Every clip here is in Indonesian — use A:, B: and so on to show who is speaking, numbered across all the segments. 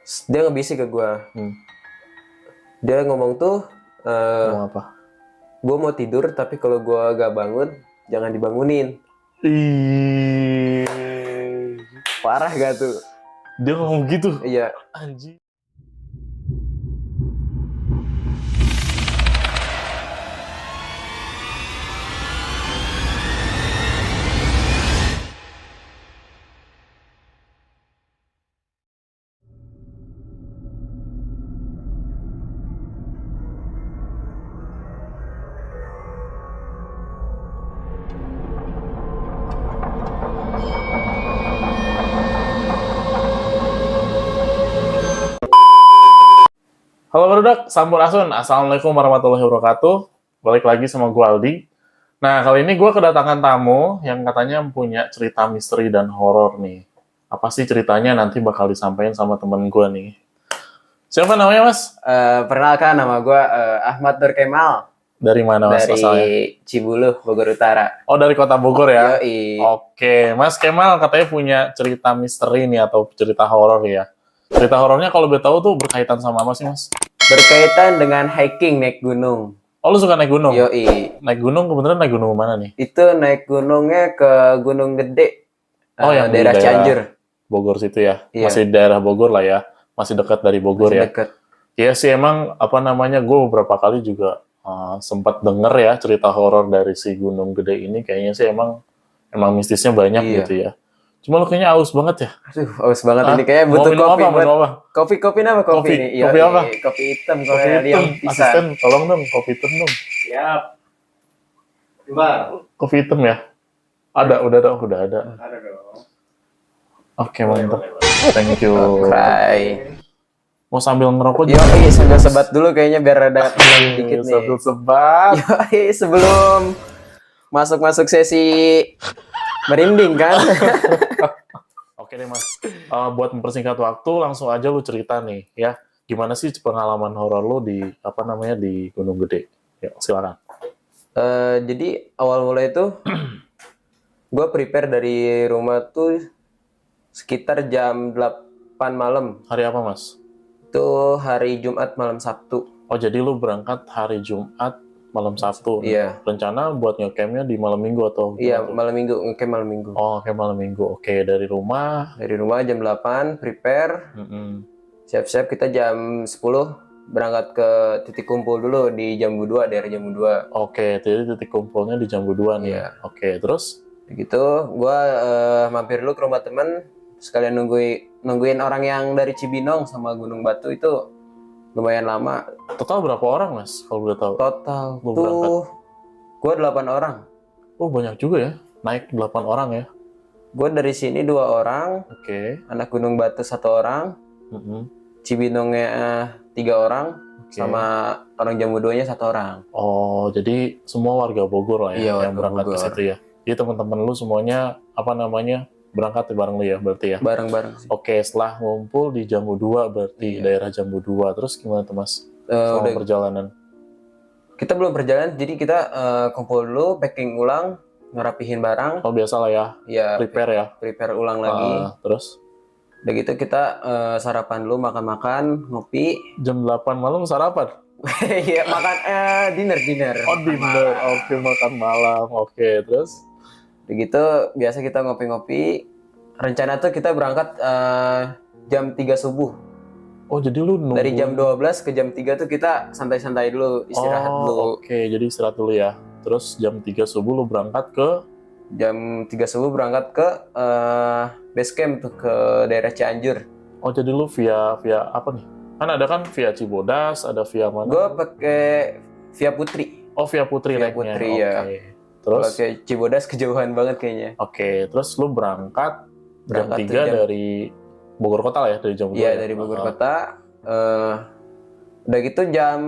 A: Dia ngebisik ke gue. Dia ngomong tuh,
B: Ngomong apa?
A: gue mau tidur tapi kalau gue gak bangun, jangan dibangunin.
B: Ih,
A: Parah gak tuh?
B: dia ngomong gitu.
A: Iya.
B: Anjing. Halo Barudak, Sampurasun. Assalamualaikum warahmatullahi wabarakatuh. Balik lagi sama gue Aldi. Nah, kali ini gue kedatangan tamu yang katanya punya cerita misteri dan horor nih. Apa sih ceritanya nanti bakal disampaikan sama temen gue nih. Siapa namanya, Mas?
A: Perkenalkan, nama gue Ahmad Nur Kemal.
B: Dari mana, Mas,
A: Dari
B: asalnya?
A: Cibuluh, Bogor Utara.
B: Oh, dari kota Bogor ya?
A: Yoi.
B: Oke, Mas Kemal katanya punya cerita misteri nih atau cerita horor ya. Cerita horornya kalau boleh tahu tuh berkaitan sama apa sih, Mas?
A: Berkaitan dengan hiking, naik gunung.
B: Oh, lu suka naik gunung?
A: Yoi.
B: Naik gunung, kebetulan naik gunung mana nih?
A: Itu naik gunungnya ke Gunung Gede.
B: Oh, yang di
A: daerah Cianjur.
B: Bogor situ ya?
A: Iya.
B: Masih daerah Bogor lah ya? Masih dekat dari Bogor
A: Masih
B: ya?
A: deket.
B: Iya sih, emang apa namanya, gue beberapa kali juga sempat denger ya cerita horor dari si Gunung Gede ini. Kayaknya sih emang mistisnya banyak
A: Iya.
B: gitu ya. Cuma lu kayaknya aus banget ya?
A: Aduh, haus banget
B: Hah?
A: ini. Kayaknya
B: Mau
A: butuh
B: minum
A: kopi.
B: apa? Minum apa?
A: Kopi apa kopi
B: Kopi.
A: ini?
B: Kopi apa?
A: Kopi hitam kalau
B: Kopi
A: yang
B: hitam.
A: bisa.
B: Asisten, tolong dong, kopi hitam dong.
A: Siap. Gimana?
B: Kopi hitam ya? Ada, udah ada.
A: Ada dong.
B: Oke, mantap. Thank you.
A: Oke.
B: Mau sambil ngerokok
A: Yo, sambil sebat dulu kayaknya biar ada tenang dikit nih.
B: Sambil sebat.
A: Yo, sebelum masuk sesi merinding kan.
B: Oke deh, Mas. Buat mempersingkat waktu, langsung aja lu cerita nih ya. Gimana sih pengalaman horor lu di di Gunung Gede? Ya, silakan.
A: Jadi awal mulai itu gue prepare dari rumah tuh sekitar jam 8 malam.
B: Hari apa, Mas?
A: Itu hari Jumat malam Sabtu.
B: Oh, jadi lu berangkat hari Jumat malam Sabtu.
A: Iya.
B: Rencana buat ngecampnya di malam Minggu atau
A: Iya,
B: gimana tuh?
A: malam Minggu, ngecamp malam Minggu.
B: Oh, kayak malam Minggu. Oke, dari rumah.
A: Dari rumah jam 8 prepare. Siap-siap kita jam 10 berangkat ke titik kumpul dulu di Jambu 2, daerah Jambu 2.
B: Oke, jadi titik kumpulnya di Jambu 2 nih.
A: Iya.
B: Oke, terus?
A: Begitu, gue mampir dulu ke rumah temen, sekalian nungguin orang yang dari Cibinong sama Gunung Batu itu lumayan lama.
B: Total berapa orang, Mas? Kalau boleh tahu?
A: Total
B: Lu berangkat?
A: tuh gue 8 orang.
B: Oh, banyak juga ya. Naik 8 orang ya.
A: Gue dari sini 2 orang,
B: Oke.
A: anak Gunung Batu 1 orang, Cibinongnya 3 orang, sama orang Jambu 2-nya 1 orang.
B: Oh, jadi semua warga Bogor lah ya
A: Iya,
B: yang
A: warga
B: berangkat ke
A: Bogor.
B: situ ya. Jadi teman-teman lu semuanya berangkat bareng lu ya berarti ya.
A: Bareng-bareng sih.
B: Oke, setelah ngumpul di Jambu 2 berarti
A: Iya.
B: daerah Jambu 2. Terus gimana tuh, Mas? Selama
A: Udah,
B: perjalanan.
A: kita belum perjalanan, jadi kita kumpul dulu, packing ulang, ngerapihin barang,
B: Oh, biasa lah ya.
A: ya
B: Prepare ya.
A: prepare ulang lagi.
B: Terus
A: Udah gitu kita sarapan dulu, makan-makan, ngopi.
B: jam 8 malam sarapan.
A: Iya, makan dinner.
B: Oh, dinner. Oke, makan malam. Oke, terus
A: Udah gitu biasa kita ngopi-ngopi. Rencana tuh kita berangkat jam 3 subuh.
B: oh, jadi lu nunggu
A: Dari jam 12 ke jam 3 tuh kita santai-santai dulu, istirahat dulu.
B: Oke, jadi istirahat dulu ya. Terus jam 3 subuh lu berangkat ke
A: Jam 3 subuh berangkat ke base camp tuh ke daerah Cianjur.
B: Oh, jadi lu via apa nih? Kan ada kan via Cibodas, ada via mana?
A: Gue pakai via Putri.
B: Oh, via Putri
A: Via
B: naiknya.
A: Putri,
B: Oke.
A: ya.
B: Terus
A: Kalau kayak Cibodas kejauhan banget kayaknya.
B: Oke, terus lu berangkat jam
A: Berangkat
B: 3
A: tuh jam-
B: dari Bogor Kota lah ya, dari jam 2
A: Iya,
B: ya?
A: dari Bogor Kota. Udah gitu jam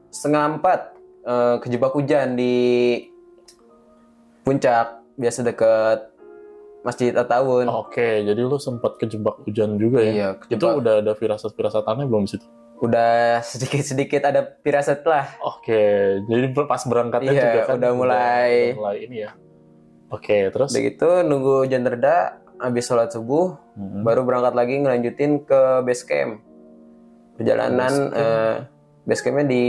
A: setengah 4 kejebak hujan di puncak, biasa deket Masjid At-Tawun.
B: Oke, jadi lu sempat kejebak hujan juga ya?
A: Iya,
B: Itu
A: kejebak.
B: udah ada firasat-firasatannya belum di situ?
A: Udah sedikit-sedikit ada firasat lah.
B: Oke, jadi pas berangkatnya
A: Iya,
B: juga kan
A: udah mulai.
B: ini ya. Oke, terus?
A: Udah gitu nunggu hujan reda, habis sholat subuh,
B: Mm-mm.
A: baru berangkat lagi ngelanjutin ke base camp. Perjalanan base campnya di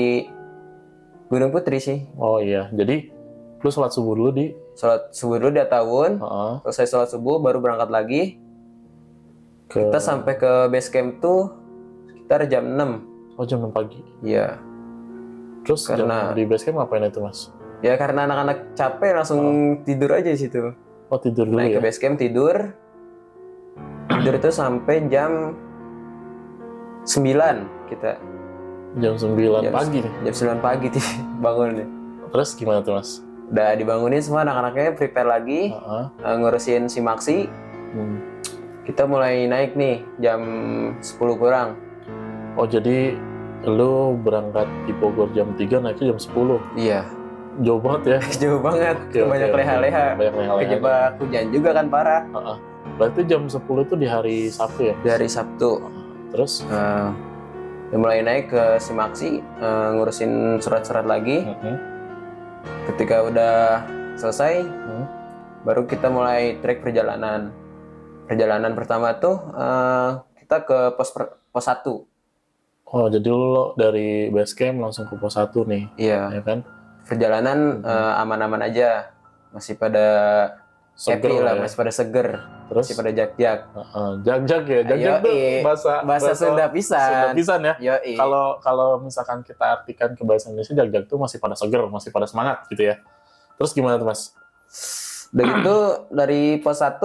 A: Gunung Putri sih.
B: Oh iya, jadi lu sholat subuh dulu di
A: Sholat subuh dulu di Ataun,
B: Heeh,
A: selesai sholat subuh baru berangkat lagi.
B: ke
A: Kita sampai ke base camp tuh sekitar jam 6.
B: jam 6 pagi.
A: Iya.
B: Terus
A: Karena-
B: di base camp ngapain itu, Mas?
A: Ya karena anak-anak capek langsung tidur aja di situ.
B: Oh, tidur dulu
A: Naik
B: ya.
A: ke base camp tidur. Tidur itu sampai jam 9 kita.
B: Jam 9
A: Jam-
B: pagi nih.
A: Jam 9 pagi bangun nih.
B: Terus gimana tuh, Mas?
A: Udah dibangunin semua anak-anaknya prepare lagi,
B: Heeh.
A: ngurusin si Maxi.
B: Hmm.
A: Kita mulai naik nih jam 10 kurang.
B: Oh, jadi lu berangkat di Bogor jam 3, naiknya jam 10.
A: Iya,
B: Jauh banget ya.
A: jauh banget.
B: Oke,
A: Banyak
B: oke.
A: leha-leha.
B: Banyak leha-leha.
A: Kejebak hujan juga kan parah.
B: Heeh. Berarti jam 10 itu di hari Sabtu ya?
A: Di hari Sabtu.
B: Terus?
A: Udah mulai naik ke si Maxi, ngurusin surat-surat lagi.
B: Heeh.
A: Ketika udah selesai,
B: Hmm.
A: baru kita mulai trek perjalanan. Perjalanan pertama tuh kita ke pos 1.
B: Oh, jadi lu dari base camp langsung ke pos 1 nih,
A: Iya,
B: ya kan?
A: perjalanan aman-aman aja. Masih pada
B: Seger
A: happy lah,
B: ya.
A: masih pada seger,
B: Terus?
A: masih pada jak-jak.
B: Jag-jag ya? Jag-jag tuh
A: Yoi. Bahasa Sunda
B: Sunda
A: pisan.
B: pisan ya?
A: Yoi.
B: Kalau misalkan kita artikan ke bahasa Indonesia, jag-jag tuh masih pada seger, masih pada semangat gitu ya. Terus gimana tuh, Mas?
A: Udah gitu dari pos 1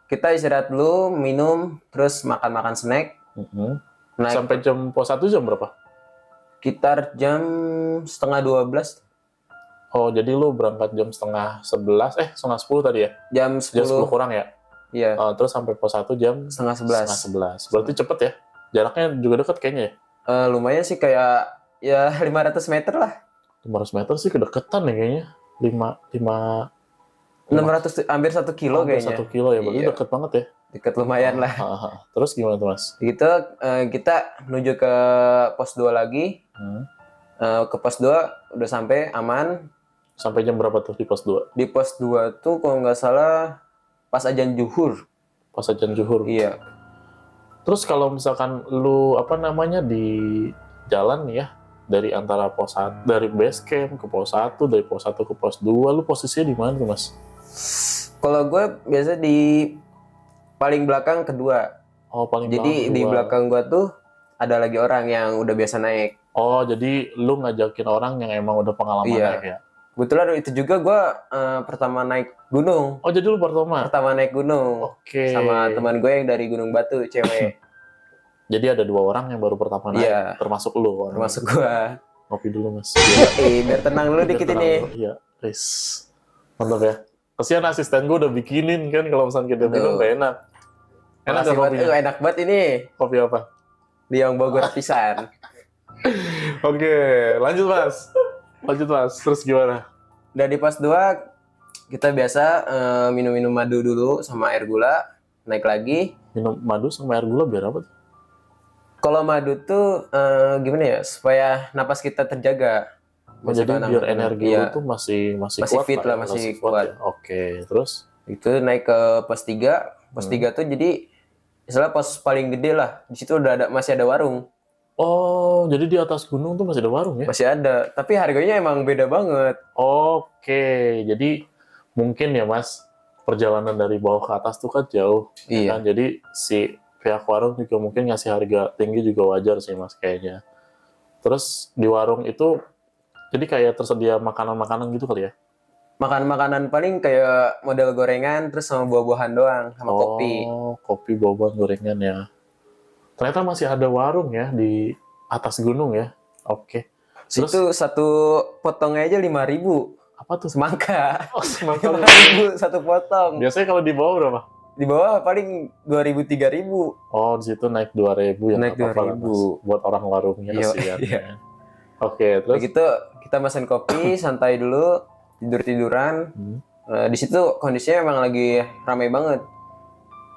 A: kita istirahat dulu, minum, terus makan-makan snack.
B: Mhm.
A: Naik
B: Sampai jam pos 1 jam berapa?
A: sekitar jam setengah 12,
B: Oh, jadi lu berangkat jam setengah 10 tadi ya?
A: jam
B: Jam 10
A: 10,
B: kurang ya?
A: iya,
B: Terus sampai pos 1 jam
A: setengah
B: setengah
A: 11.
B: 11. Berarti cepet ya? Jaraknya juga deket kayaknya ya?
A: Lumayan sih kayak ya 500 meter lah.
B: 500 meter sih kedeketan ya kayaknya. 5
A: 600 hampir 1 kilo
B: hampir
A: kayaknya.
B: 1 kilo ya, berarti
A: Iya.
B: deket banget ya.
A: Deket lumayan lah.
B: Terus gimana tuh, Mas?
A: Gitu kita menuju ke pos 2 lagi. Ke pos 2 udah sampai aman.
B: Sampai jam berapa tuh di pos 2?
A: Di pos 2 tuh kalau nggak salah pas azan zuhur.
B: Pas ajan zuhur.
A: Iya.
B: Terus kalau misalkan lu di jalan nih ya, dari antara dari base camp ke pos 1, dari pos 1 ke pos 2, lu posisinya di mana tuh, Mas?
A: Kalau gue biasa di paling belakang kedua.
B: Oh, paling
A: Jadi
B: belakang
A: di
B: kedua.
A: belakang gue tuh ada lagi orang yang udah biasa naik.
B: Oh, jadi lu ngajakin orang yang emang udah pengalaman
A: Iya.
B: naik ya?
A: Kebetulan itu juga gue pertama naik gunung.
B: Oh, jadi lu pertama?
A: Pertama naik gunung.
B: Oke.
A: Sama teman gue yang dari Gunung Batu, cewek.
B: Jadi ada 2 orang yang baru pertama naik,
A: Iya.
B: termasuk lu. Orang.
A: Termasuk gue.
B: Ngopi dulu, Mas.
A: Biar tenang dulu dikit
B: Biar
A: ini.
B: tenang dulu. Iya, guys. Mantap ya. Kasihan asisten gue udah bikinin kan, kalau misalnya kita minum gak enak. Enak
A: Makasih
B: gak
A: banget.
B: kopinya?
A: Enak banget ini.
B: Kopi apa?
A: Liang Bogor pisan.
B: Oke, lanjut Mas. Lanjut Mas, terus gimana?
A: Dan di pos 2 kita biasa minum-minum madu dulu sama air gula. Naik lagi.
B: Minum madu sama air gula biar apa tuh?
A: Kalau madu tuh gimana ya? Supaya napas kita terjaga.
B: Oh, jadi
A: Misalkan
B: biar
A: anak-
B: energi
A: iya.
B: lu tuh masih
A: Masih
B: kuat
A: fit lah,
B: ya?
A: masih kuat.
B: ya? Oke, terus?
A: Itu naik ke pos 3. Pos 3 tuh jadi istilah pos paling gede lah. Di situ udah masih ada warung.
B: Oh, jadi di atas gunung tuh masih ada warung ya?
A: Masih ada. Tapi harganya emang beda banget.
B: Oke, jadi mungkin ya Mas, perjalanan dari bawah ke atas tuh kan jauh.
A: Iya.
B: Kan? Jadi si pihak warung juga mungkin ngasih harga tinggi juga wajar sih Mas kayaknya. Terus di warung itu, jadi kayak tersedia makanan-makanan gitu kali ya?
A: Makan makanan paling kayak model gorengan terus sama buah-buahan doang sama kopi.
B: Oh, kopi, boba, gorengan ya. Ternyata masih ada warung ya di atas gunung ya. Oke. Terus
A: Itu satu potongnya aja 5.000
B: apa tuh?
A: semangka.
B: Oh, semangka.
A: 5.000 satu potong.
B: Biasanya kalau di bawah berapa?
A: Di bawah paling 2.000 3.000.
B: Oh, di situ naik 2.000 ya.
A: Naik
B: nggak apa-apa lah,
A: 2.000.
B: Mas. Buat orang warungnya
A: Iya,
B: kasihan.
A: iya.
B: ya. Oke, terus
A: Begitu kita mesen kopi, santai dulu, tidur-tiduran. Di situ kondisinya emang lagi ramai banget.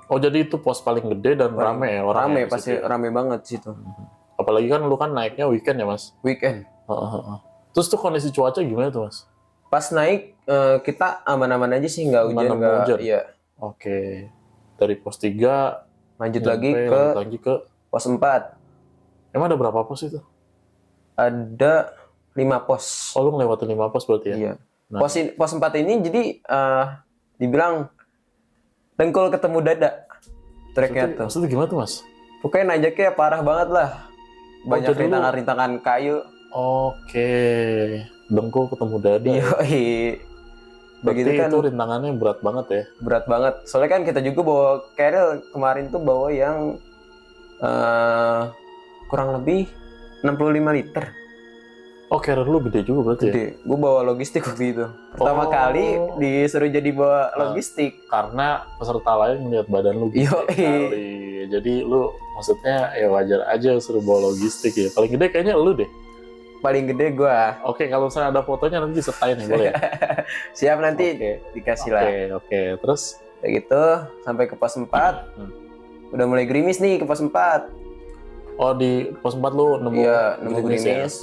B: oh, jadi itu pos paling gede dan rame ya orang
A: Rame
B: di
A: pasti
B: situ ya?
A: rame banget di situ.
B: Apalagi kan lu kan naiknya weekend ya, Mas.
A: Weekend.
B: Heeh. Terus tuh kondisi cuaca gimana tuh, Mas?
A: Pas naik kita aman-aman aja sih, nggak hujan,
B: Aman-aman
A: nggak
B: hujan?
A: iya.
B: Oke. dari pos 3
A: Lanjut
B: lanjut lagi ke
A: pos 4.
B: emang ada berapa pos itu?
A: Ada 5 pos.
B: Oh, lu ngelewatin 5 pos berarti ya?
A: Iya.
B: Nah.
A: Pos 4 ini jadi dibilang dengkul ketemu dada treknya tuh.
B: Maksudnya gimana tuh, Mas?
A: Pokoknya nanjaknya parah banget lah. Banyak
B: jadi lu-
A: rintangan-rintangan kayu.
B: Oke, dengkul ketemu dada.
A: Iya,
B: Berarti
A: begitu kan
B: itu rintangannya berat banget ya?
A: berat banget. Soalnya kan kita juga bawa keril kemarin tuh bawa yang kurang lebih 65 liter.
B: Oh, carrier lu gede juga berarti ya?
A: Gede. Gue bawa logistik waktu itu. Pertama
B: Oh.
A: kali disuruh jadi bawa logistik.
B: Karena peserta lain ngeliat badan lu gede
A: Yoi.
B: kali. Jadi lu maksudnya ya wajar aja suruh bawa logistik ya. Paling gede kayaknya lu deh.
A: Paling gede gue.
B: Oke, kalau misalnya ada fotonya nanti disertain ya, boleh ya?
A: Siap nanti
B: Oke.
A: dikasih lah.
B: Oke. Terus?
A: Kayak gitu sampai ke pos 4. Udah mulai gerimis nih ke pos 4.
B: Oh, di pos 4 lu nemu
A: Iya, nemu
B: gerimis ya?
A: gerimis.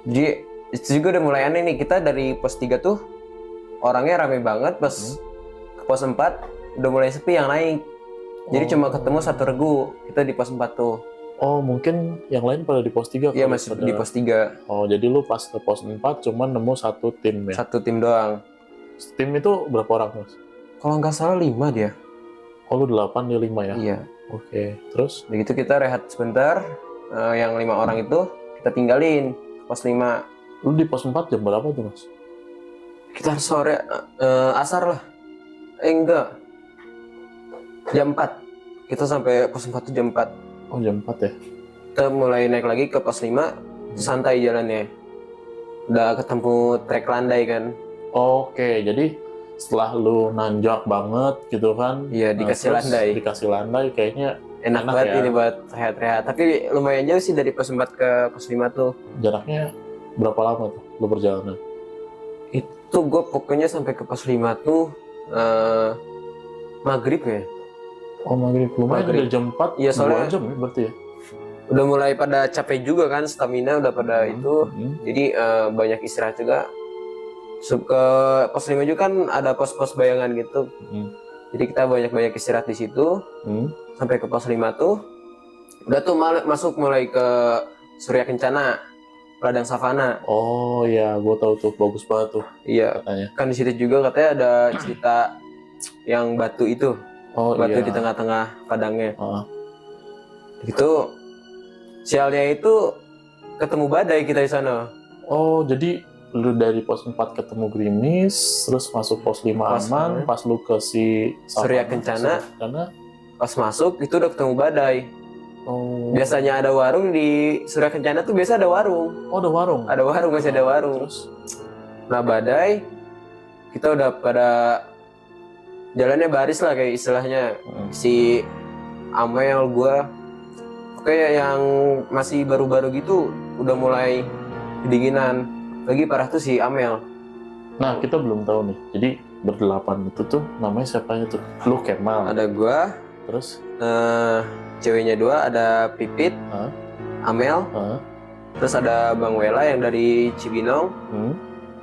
A: Jadi itu juga udah mulai aneh nih. Kita dari pos 3 tuh orangnya rame banget. Pas ke pos 4 udah mulai sepi yang naik. Jadi cuma ketemu satu regu. Kita di pos 4 tuh.
B: Oh, mungkin yang lain pada di pos 3
A: Iya masih di pos 3.
B: Oh, jadi lu pas ke pos 4 cuma nemu satu tim ya?
A: Satu tim doang.
B: Tim itu berapa orang, Mas?
A: Kalau nggak salah 5 dia.
B: Oh, lu 8, dia 5 ya?
A: Iya.
B: Oke, terus?
A: Begitu kita rehat sebentar. Yang 5 orang itu kita tinggalin ke pos 5.
B: Lu di pos 4 jam berapa tuh, Mas?
A: Kita sore asar lah. Enggak. Jam 4. Kita sampai pos 4 tuh jam 4.
B: Oh, jam 4 ya?
A: Kita mulai naik lagi ke pos 5. Santai jalannya. Udah ketemu trek landai kan.
B: Oke, jadi setelah lu nanjak banget gitu kan?
A: Iya, dikasih
B: terus
A: landai.
B: Dikasih landai kayaknya
A: Enak banget
B: ya.
A: ini buat rehat-rehat. Tapi lumayan jauh sih dari pos 4 ke pos 5 tuh.
B: Jaraknya berapa lama tuh lu perjalanan?
A: Itu gue pokoknya sampai ke pos 5 tuh maghrib ya.
B: Oh, maghrib. Lumayan
A: Maghrib.
B: dari jam 4,
A: Iya, soalnya-
B: 2 jam ya berarti ya?
A: Udah mulai pada capek juga kan, stamina udah pada itu. Jadi banyak istirahat juga. Ke pos 5 juga kan ada pos-pos bayangan gitu. Jadi kita banyak-banyak istirahat di situ. Sampai ke pos 5 tuh udah tuh masuk mulai ke Surya Kencana, ladang savana.
B: Oh iya, gue tahu tuh, bagus banget tuh
A: Iya,
B: katanya.
A: kan di situ juga katanya ada cerita yang batu itu,
B: Oh
A: batu
B: iya.
A: di tengah-tengah padangnya.
B: Ah.
A: Itu sialnya itu ketemu badai kita di sana.
B: Oh, jadi lu dari pos 4 ketemu gerimis, terus masuk pos 5
A: Pos
B: aman,
A: 5.
B: pas lu ke si
A: Surya
B: savana,
A: Kencana.
B: Surya Kencana.
A: Pas masuk itu udah ketemu badai.
B: Oh.
A: Biasanya ada warung di Surya Kencana tuh biasa ada warung.
B: Oh, ada warung.
A: Ada warung, masih ada warung.
B: Terus?
A: Nah badai, kita udah pada jalannya baris lah kayak istilahnya. Si Amel, gua, kayak yang masih baru-baru gitu udah mulai kedinginan. Lagi parah tuh si Amel.
B: Nah, kita belum tahu nih. Jadi berdelapan itu tuh namanya siapanya tuh? Lu Kemal.
A: Ada gua,
B: Terus?
A: ceweknya 2, ada Pipit,
B: Hah?
A: Amel,
B: Hah?
A: terus ada Bang Wela yang dari Cibinong,
B: Hmm?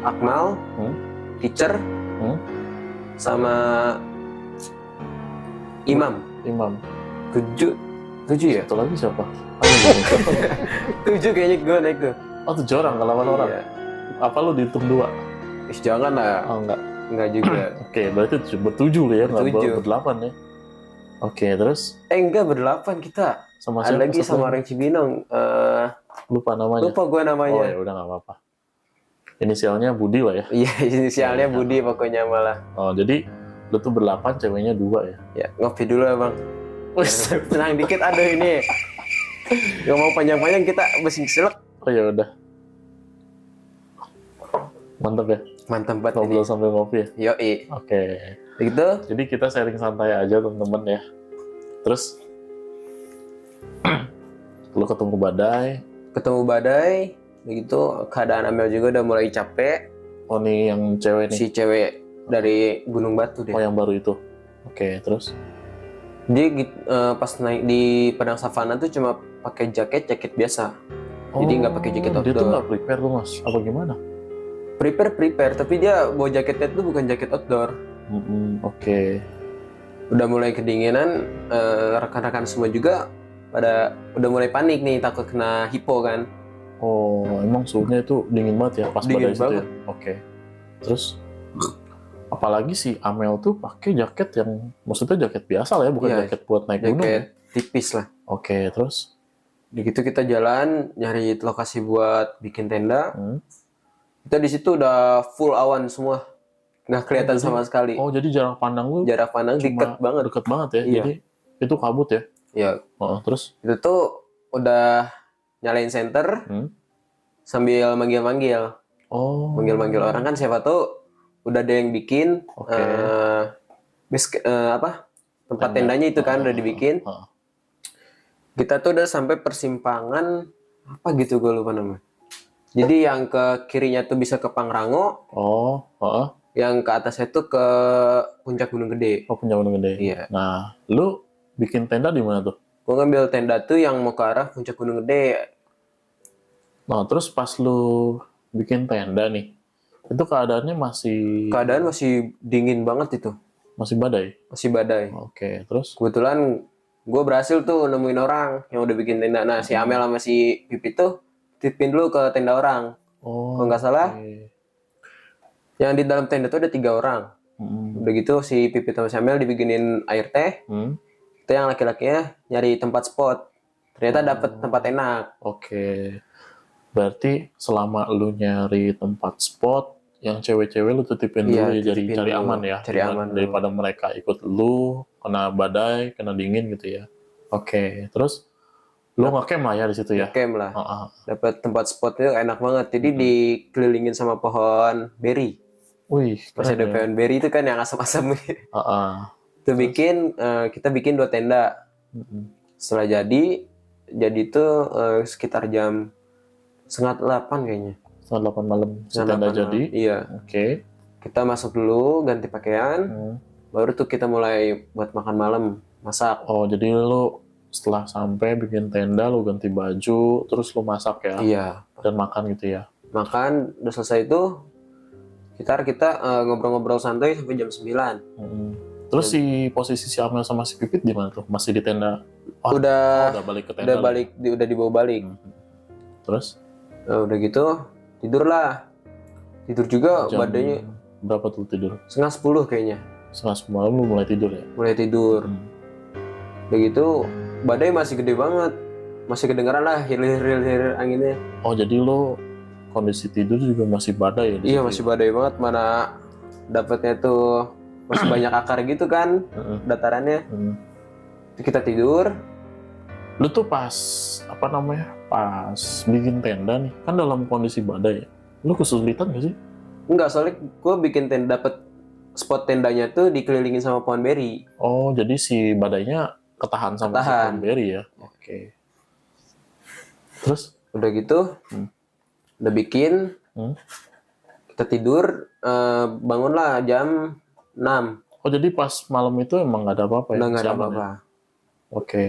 A: Akmal, Teacher, sama Imam.
B: Imam.
A: 7 ya?
B: Satu lagi siapa?
A: 7 kayaknya gue naik tuh.
B: Oh, 7 orang, ke 8 orang.
A: Iya.
B: Apa lu dihitung 2?
A: Ih, jangan lah,
B: Oh, enggak.
A: enggak juga.
B: Oke, berarti bertujuh lah ya, nggak
A: Bertujuh.
B: berdelapan ya. Oke, terus
A: Enggak, berdelapan kita.
B: sama
A: Ada
B: siapa?
A: lagi
B: Satu
A: sama
B: lagi?
A: orang Cibinong.
B: Lupa namanya.
A: Lupa gue namanya.
B: Oh ya udah nggak apa-apa. Inisialnya Budi lah ya.
A: Iya, inisialnya
B: Iya.
A: Budi pokoknya malah.
B: Oh, jadi lu tuh berdelapan, ceweknya 2 ya.
A: Ya, ngopi dulu ya bang.
B: Wes.
A: Tenang dikit, aduh ini. Gak mau panjang-panjang, kita besing selek.
B: Oh ya udah. Mantap ya.
A: Mantap banget ini.
B: Ngobrol sambil ngopi ya.
A: Yoi.
B: Oke.
A: Begitu.
B: Jadi kita sharing santai aja temen-temen ya. Terus lu ketemu badai.
A: Ketemu badai. Begitu, keadaan Amel juga udah mulai capek.
B: Oh nih yang cewek nih.
A: Si cewek dari Gunung Batu deh.
B: Oh yang baru itu. Oke, terus?
A: Dia pas naik di padang savana tuh cuma pakai jaket biasa. Jadi nggak pakai jaket
B: Dia tuh
A: outdoor.
B: nggak prepare tuh mas? Apa gimana?
A: Prepare, tapi dia bawa jaketnya tuh bukan jaket outdoor.
B: Oke.
A: Udah mulai kedinginan, rekan-rekan semua juga udah mulai panik nih, takut kena hipo kan.
B: Oh, emang suhunya itu dingin banget ya pas
A: Dingin
B: badai situ ya?
A: banget.
B: Oke. Terus apalagi si Amel tuh pakai jaket yang maksudnya jaket biasa lah ya, bukan
A: Iya,
B: jaket buat naik gunung ya?
A: jaket tipis lah.
B: Oke, terus?
A: Begitu kita jalan nyari lokasi buat bikin tenda,
B: Hmm.
A: kita di situ udah full awan semua, nggak kelihatan
B: jadi-
A: sama sekali.
B: Oh, jadi jarak pandang lu
A: Jarak pandang
B: cuma
A: deket banget.
B: ya?
A: Iya.
B: Jadi itu kabut ya?
A: Ya,
B: Oh, terus?
A: itu tuh udah nyalain senter
B: Hmm.
A: sambil manggil-manggil,
B: Oh.
A: manggil-manggil orang kan, siapa tuh udah ada yang bikin
B: Oke.
A: tempat
B: Tenda.
A: tendanya itu kan udah dibikin.
B: Ah.
A: Kita tuh udah sampai persimpangan apa gitu, gue lupa namanya. Jadi yang ke kirinya tuh bisa ke Pangrango,
B: Oh, heeh.
A: yang ke atasnya tuh ke puncak Gunung Gede.
B: Oh, punya gunung gede.
A: Iya.
B: Nah, lu bikin tenda di mana tuh?
A: Gue ngambil tenda tuh yang mau ke arah puncak Gunung Gede.
B: Nah, terus pas lu bikin tenda nih, itu keadaannya masih
A: Keadaan masih dingin banget itu,
B: masih badai.
A: masih badai.
B: Oke, terus?
A: Kebetulan gue berhasil tuh nemuin orang yang udah bikin tenda. Nah, si Amel sama si Pipit tuh titipin dulu ke tenda orang.
B: Oh,
A: Kalau nggak salah,
B: oke.
A: yang di dalam tenda tuh ada 3 orang.
B: Hmm.
A: Udah gitu si Pipit sama si Amel dibikinin air teh.
B: Hmm.
A: Kita yang laki-lakinya nyari tempat spot. Ternyata dapet tempat enak.
B: Oke. Berarti selama lu nyari tempat spot, yang cewek-cewek lu tutupin
A: Iya,
B: dulu ya, jadi
A: tutupin
B: cari
A: dulu.
B: aman ya.
A: Cari aman dulu.
B: Daripada mereka ikut lu, kena badai, kena dingin gitu ya. Oke, terus lu ngecamp lah ya di situ ya.
A: Camp lah.
B: Heeh.
A: Dapat tempat spotnya enak banget. Jadi dikelilingin sama pohon beri.
B: Wih,
A: Masih
B: keren
A: ada
B: ya.
A: pohon beri itu kan yang asam-asam.
B: Heeh.
A: Itu kita bikin 2 tenda.
B: Mm-mm.
A: Setelah jadi tuh sekitar jam 7:30 kayaknya.
B: Setengah 8 malam si
A: Setengah
B: tenda
A: 8
B: jadi.
A: malam. Iya.
B: Oke.
A: Kita masuk dulu, ganti pakaian.
B: Hmm.
A: Baru tuh kita mulai buat makan malam, masak.
B: Oh, jadi lu setelah sampai bikin tenda, lu ganti baju, terus lu masak ya,
A: Iya.
B: dan makan gitu ya.
A: Makan, udah selesai itu, kita ngobrol-ngobrol santai sampai jam 9.
B: Mm-mm. Terus si posisi si Amel sama si Pipit di mana tuh? Masih di tenda? Oh,
A: Udah
B: udah balik ke tenda.
A: udah dibawa balik.
B: Terus?
A: Udah gitu, tidurlah. Tidur juga
B: Jam
A: badannya
B: berapa tuh tidur?
A: 9:30 kayaknya.
B: Setengah malam lu mulai tidur ya?
A: Mulai tidur.
B: Hmm.
A: Udah gitu, badai masih gede banget. Masih kedengeran lah hilir-hilir anginnya.
B: Oh, jadi lu kondisi tidur juga masih badai ya? di
A: Iya,
B: situ
A: masih
B: ya?
A: badai banget. Mana dapatnya tuh masih banyak akar gitu kan
B: Heeh.
A: datarannya.
B: Hmm.
A: Kita tidur.
B: Lu tuh pas, apa namanya, pas bikin tenda nih, kan dalam kondisi badai ya? Lu kesulitan gak sih?
A: Enggak, soalnya gue bikin tenda, dapet spot tendanya tuh dikelilingin sama pohon beri.
B: Oh, jadi si badainya ketahan sama si
A: Ketahan.
B: Cranberry ya? Oke. Terus?
A: Udah gitu, udah bikin,
B: Hmm.
A: kita tidur, bangunlah jam 6.
B: Oh, jadi pas malam itu emang nggak ada apa-apa ya?
A: Udah nggak ada
B: Masih aman
A: apa-apa.
B: ya? Oke.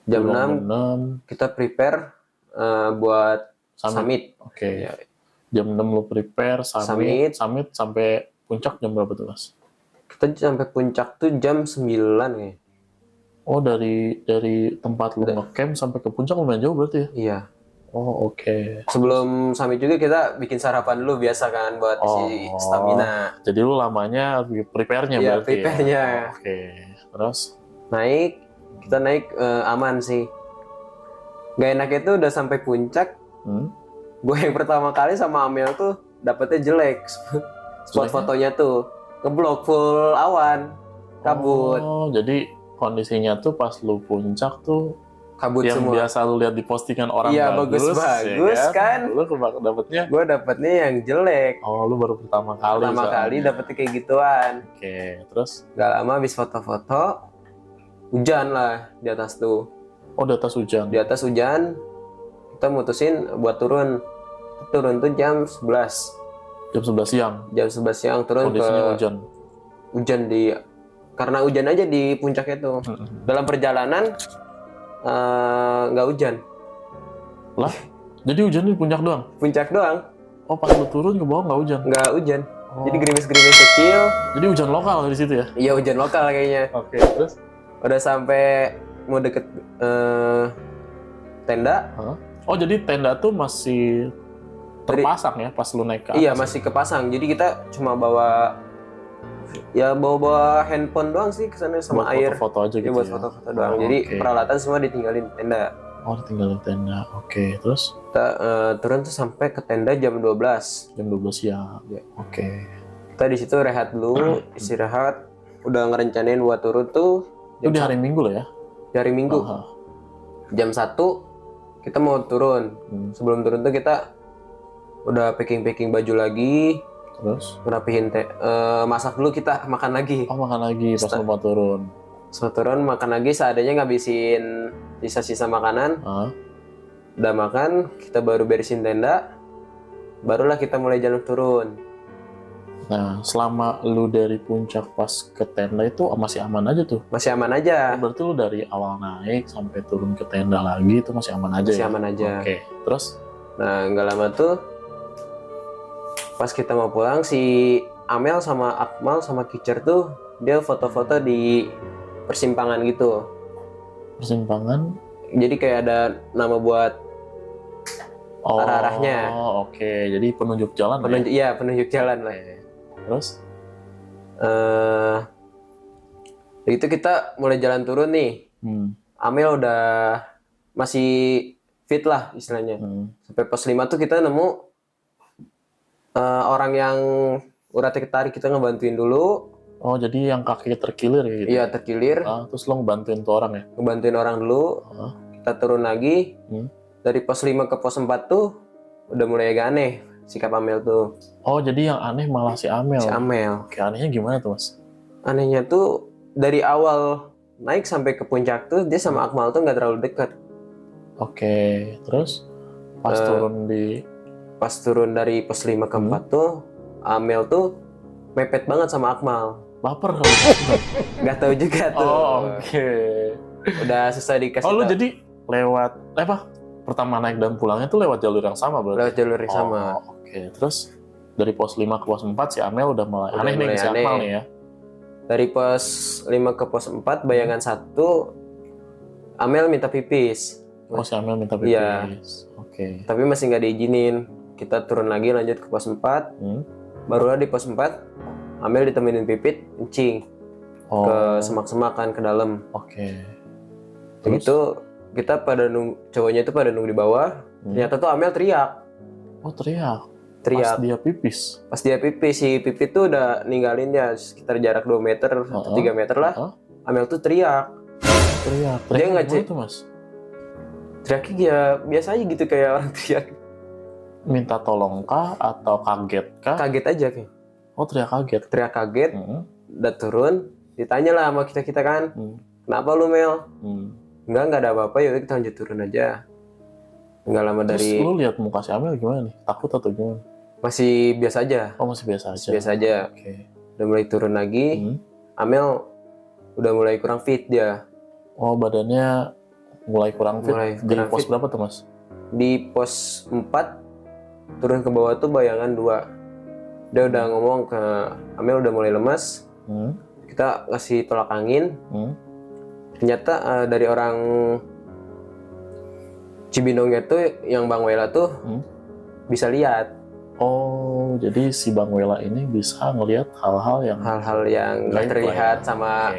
A: Jam
B: Pulang
A: 6
B: jam 6,
A: kita prepare buat
B: summit.
A: summit.
B: Oke.
A: Ya,
B: Jam 6 lu prepare,
A: Summit.
B: summit sampai puncak jam berapa tuh, Mas?
A: kita sampai puncak tuh jam 9 kayaknya.
B: Oh, dari tempat lu ngecamp sampai ke puncak lumayan jauh berarti ya?
A: Iya.
B: Oh, oke.
A: Sebelum summit juga kita bikin sarapan dulu biasa kan buat isi
B: Oh.
A: stamina.
B: Jadi lu lamanya prepare-nya
A: Iya,
B: berarti
A: prepare-nya.
B: ya? Oke. Terus?
A: Kita naik aman sih. Gak enaknya tuh udah sampai puncak,
B: Hmm?
A: gue yang pertama kali sama Amel tuh dapetnya jelek. Spot
B: Jeleknya?
A: fotonya tuh ngeblok full awan, kabut,
B: Oh, jadi kondisinya tuh pas lu puncak tuh
A: kabut
B: yang
A: semua.
B: biasa lu lihat di postingan orang
A: Iya,
B: bagus,
A: bagus
B: ya
A: kan?
B: Lu dapetnya,
A: Gue dapetnya yang jelek.
B: oh lu baru pertama kali.
A: Pertama
B: soalnya.
A: kali dapetnya kayak gituan.
B: Oke, terus?
A: Gak lama habis foto-foto, hujan lah di atas tuh.
B: Oh, di atas hujan.
A: Di atas hujan, kita mutusin buat turun. Turun tuh jam 11.
B: Jam 11 siang.
A: Jam 11 siang turun ke
B: Kondisinya hujan.
A: hujan karena hujan aja di puncaknya tuh. Dalam perjalanan nggak hujan,
B: Lah, jadi hujan di puncak doang?
A: puncak doang
B: Oh, pas lu turun ke bawah nggak hujan?
A: nggak hujan. Jadi gerimis-gerimis kecil.
B: Jadi hujan lokal di situ ya?
A: Iya, hujan lokal kayaknya.
B: Oke, terus?
A: Udah sampai mau deket tenda.
B: Oh, jadi tenda tuh masih terpasang ya pas lu naik ke atas?
A: Iya, masih kepasang. Jadi kita cuma bawa handphone doang sih ke sana sama
B: buat
A: air.
B: Foto-foto aja gitu
A: buat
B: ya?
A: foto-foto doang. Jadi peralatan semua ditinggalin di tenda.
B: Oh, ditinggalin tenda. Oke, terus?
A: Kita turun tuh sampai ke tenda jam 12.
B: Jam 12 siang.
A: Ya.
B: Oke.
A: Kita di situ rehat dulu, istirahat. Udah ngerencanain buat turun tuh
B: Itu di hari Minggu loh ya?
A: di hari Minggu. Jam 1 kita mau turun. Sebelum turun tuh kita udah packing baju lagi.
B: Terus?
A: Ngerapihin masak dulu, kita makan lagi.
B: Oh, makan lagi pas lu mau turun.
A: Setelah turun makan lagi, seadanya ngabisin sisa-sisa makanan. Udah makan, kita baru beresin tenda. Barulah kita mulai jalan turun.
B: Nah, selama lu dari puncak pas ke tenda itu masih aman aja tuh?
A: Masih aman aja.
B: Berarti lu dari awal naik sampai turun ke tenda lagi itu masih aman aja
A: Masih
B: ya?
A: aman aja.
B: Oke, terus?
A: Nah, nggak lama tuh pas kita mau pulang, si Amel sama Akmal sama Kicer tuh dia foto-foto di persimpangan gitu.
B: Persimpangan?
A: Jadi kayak ada nama buat arah-arahnya.
B: Oh, oke. Jadi penunjuk jalan ya?
A: Iya, penunjuk jalan lah.
B: Terus?
A: Itu kita mulai jalan turun nih. Amel udah masih fit lah istilahnya. Sampai pos 5 tuh kita nemu orang yang udah tertarik, kita ngebantuin dulu.
B: Oh, jadi yang kaki terkilir gitu?
A: Iya, terkilir.
B: Terus lo ngebantuin tuh orang ya?
A: Ngebantuin orang dulu. Kita turun lagi. Dari pos 5 ke pos 4 tuh udah mulai agak aneh sikap Amel tuh.
B: Oh, jadi yang aneh malah si Amel?
A: Si Amel.
B: Oke, anehnya gimana tuh, Mas?
A: Anehnya tuh dari awal naik sampai ke puncak tuh dia sama Akmal tuh nggak terlalu dekat.
B: Oke, terus pas turun
A: dari pos 5 ke 4 tuh Amel tuh mepet banget sama Akmal.
B: Baper kali?
A: Nggak tahu juga tuh.
B: Oh, oke.
A: Udah susah dikasih.
B: Oh, lu jadi lewat pertama naik dan pulangnya tuh lewat jalur yang sama berarti?
A: Lewat jalur yang sama.
B: Oke, terus dari pos 5 ke pos 4 si Amel udah mulai aneh nih si Akmal nih ya?
A: Dari pos 5 ke pos 4 bayangan 1 Amel minta pipis.
B: Oh, si Amel minta pipis.
A: Iya.
B: Oke.
A: Tapi masih nggak diizinin. Kita turun lagi lanjut ke pos 4. Barulah di pos 4 Amel ditemenin pipit kencing ke semak-semak kan ke dalam.
B: Oke.
A: Begitu kita cowoknya itu pada nunggu di bawah. Ternyata tuh Amel teriak.
B: Oh, teriak.
A: Pas
B: dia pipis.
A: Pas dia pipis, si pipit tuh udah ninggalin dia sekitar jarak 2 meter atau 3 meter lah. Amel tuh teriak. Dia nggak
B: tuh, Mas?
A: Teriaknya ya biasa aja gitu kayak orang teriak.
B: Minta tolong kah atau kaget kah?
A: Kaget aja kayak.
B: Oh, teriak kaget.
A: Teriak kaget. Udah turun, ditanya lah sama kita kan. Kenapa lu, Mel? Enggak ada apa-apa, yaudah kita lanjut turun aja. Nggak lama dari...
B: Terus lu lihat muka si Amel gimana nih? Takut atau gimana?
A: Masih biasa aja.
B: Oh, masih biasa aja?
A: Biasa aja.
B: Oke.
A: Udah mulai turun lagi, Amel udah mulai kurang fit dia.
B: Oh, badannya mulai kurang fit? Di pos berapa tuh, Mas?
A: Di pos 4, turun ke bawah tuh bayangan 2. Dia udah ngomong ke Amel udah mulai lemas. Kita kasih tolak angin. Ternyata dari orang Cibinongnya tuh yang Bang Wela tuh bisa lihat.
B: Oh, jadi si Bang Wela ini bisa ngelihat hal-hal yang
A: nggak terlihat sama.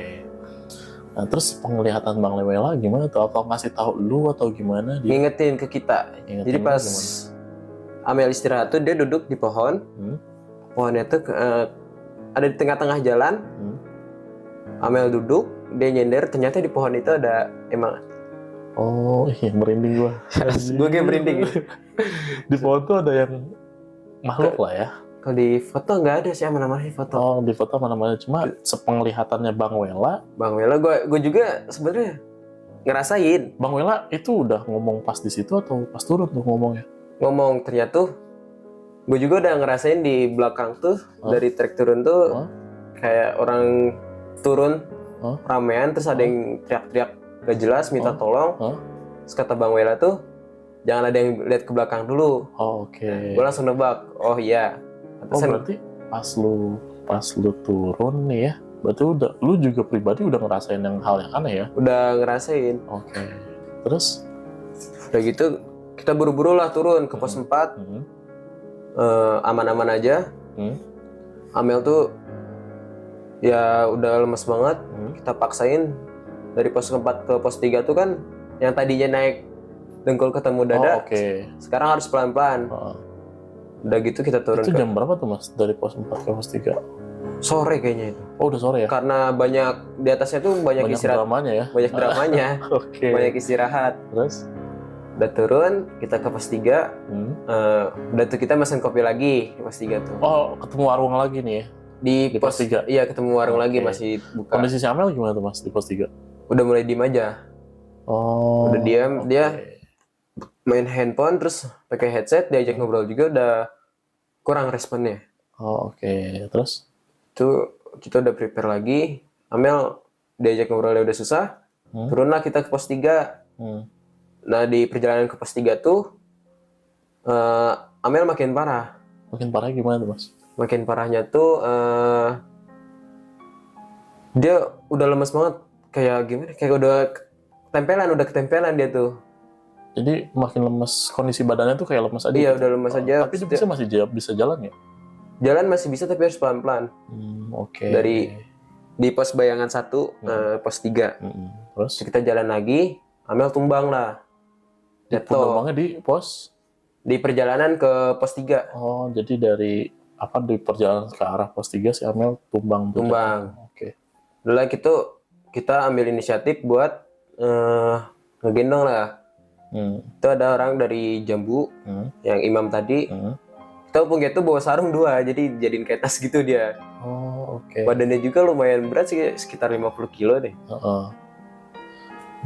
B: Nah, terus penglihatan Bang Wela gimana tuh? Apa ngasih tahu lu atau gimana?
A: Ngingetin ke kita. Jadi pas Amel istirahat tuh dia duduk di pohon. Pohonnya tuh ada di tengah-tengah jalan. Amel duduk, dia nyender, ternyata di pohon itu ada emang.
B: Oh, iya, merinding gua.
A: Gue kayak merinding.
B: Di pohon tuh ada yang makhluk lah ya.
A: Kalau di foto nggak ada sih aman-aman di foto.
B: Oh, di foto mana-mana, cuma sepenglihatannya Bang Wela.
A: Gue juga sebenarnya ngerasain.
B: Bang Wela itu udah ngomong pas di situ atau pas turun tuh ngomongnya?
A: Ngomong ternyata tuh, gue juga udah ngerasain di belakang tuh dari trek turun tuh kayak orang turun ramean terus ada yang teriak-teriak gak jelas minta tolong. Terus kata Bang Wela tuh jangan ada yang lihat ke belakang dulu.
B: Oh, oke.
A: Gue langsung nebak, oh iya.
B: Oh, berarti pas lu turun nih ya, berarti lu juga pribadi udah ngerasain hal yang aneh ya?
A: Udah ngerasain.
B: Oke. Terus?
A: Udah gitu kita buru-buru lah turun ke pos 4. Aman-aman aja. Amel tuh ya udah lemes banget. Kita paksain dari pos 4 ke pos 3 tuh kan yang tadinya naik dengkul ketemu dada, sekarang harus pelan-pelan. Udah gitu kita turun.
B: Itu jam berapa tuh Mas dari pos 4 ke pos 3?
A: Sore kayaknya itu.
B: Oh udah sore ya?
A: Karena banyak di atasnya tuh banyak istirahat.
B: Dramanya ya?
A: Banyak dramanya. Banyak istirahat.
B: Terus?
A: Udah turun, kita ke pos 3. Udah tuh kita mesen kopi lagi di pos 3 tuh.
B: Oh, ketemu warung lagi nih ya? Di pos 3?
A: Iya, ketemu warung lagi, masih buka.
B: Kondisi si Amel gimana tuh Mas di pos 3?
A: Udah mulai diem aja.
B: Oh.
A: Udah diam, dia main handphone terus pakai headset, diajak ngobrol juga udah kurang responnya.
B: Oh, oke. Terus?
A: Tuh kita udah prepare lagi. Amel diajak ngobrolnya udah susah. Turunlah kita ke pos 3. Nah, di perjalanan ke pos 3 tuh Amel makin parah.
B: Makin parah gimana tuh Mas?
A: Makin parahnya tuh dia udah lemes banget. Kayak gimana? Kayak udah ketempelan dia tuh.
B: Jadi makin lemes, kondisi badannya tuh kayak lemes aja.
A: Iya,
B: gitu?
A: udah lemes aja.
B: Tapi dia masih bisa jalan ya?
A: Jalan masih bisa tapi harus pelan-pelan.
B: Oke.
A: Dari di pos bayangan 1, pos 3.
B: Terus
A: kita jalan lagi, Amel tumbang lah.
B: Tumbangnya di pos?
A: Di perjalanan ke pos 3.
B: Oh, jadi di perjalanan ke arah pos 3 si Amel tumbang. Oke.
A: Lalu kita ambil inisiatif buat ngegendong lah. Itu ada orang dari Jambu, yang imam tadi. Kita hubungnya tuh bawa sarung 2, jadi jadiin kayak tas gitu dia.
B: Oh, oke.
A: Badannya juga lumayan berat sih, sekitar 50 kilo deh.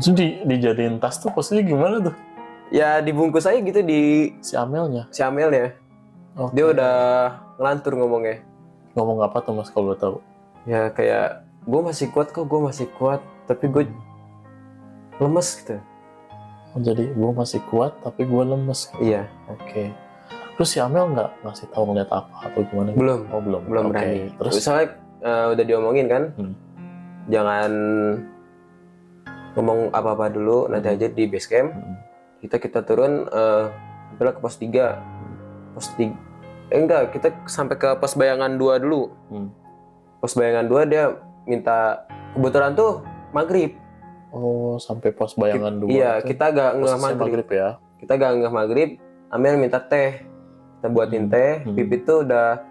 B: Terus dijadiin tas tuh posisinya gimana tuh?
A: Ya dibungkus aja gitu di
B: si Amelnya.
A: Okay. Dia udah ngelantur ngomongnya.
B: Ngomong apa tuh Mas kalau tahu?
A: Ya kayak gue masih kuat, tapi gue lemes gitu.
B: Oh, jadi gue masih kuat tapi gue lemes.
A: Iya.
B: Oke. Terus si Amel nggak ngasih tahu ngeliat apa atau gimana?
A: Belum.
B: Oh belum.
A: Belum berani.
B: Terus
A: soalnya udah diomongin kan, jangan ngomong apa-apa dulu, nanti aja di base camp. Kita turun ke pos 3. Kita sampai ke pos bayangan 2 dulu. Pos bayangan 2 dia minta, kebetulan tuh maghrib.
B: Oh, sampai pos bayangan 2.
A: Iya, kita agak ngeh maghrib
B: ya.
A: Kita agak ngeh maghrib. Amel minta teh. Kita buatin teh. Pipit tuh udah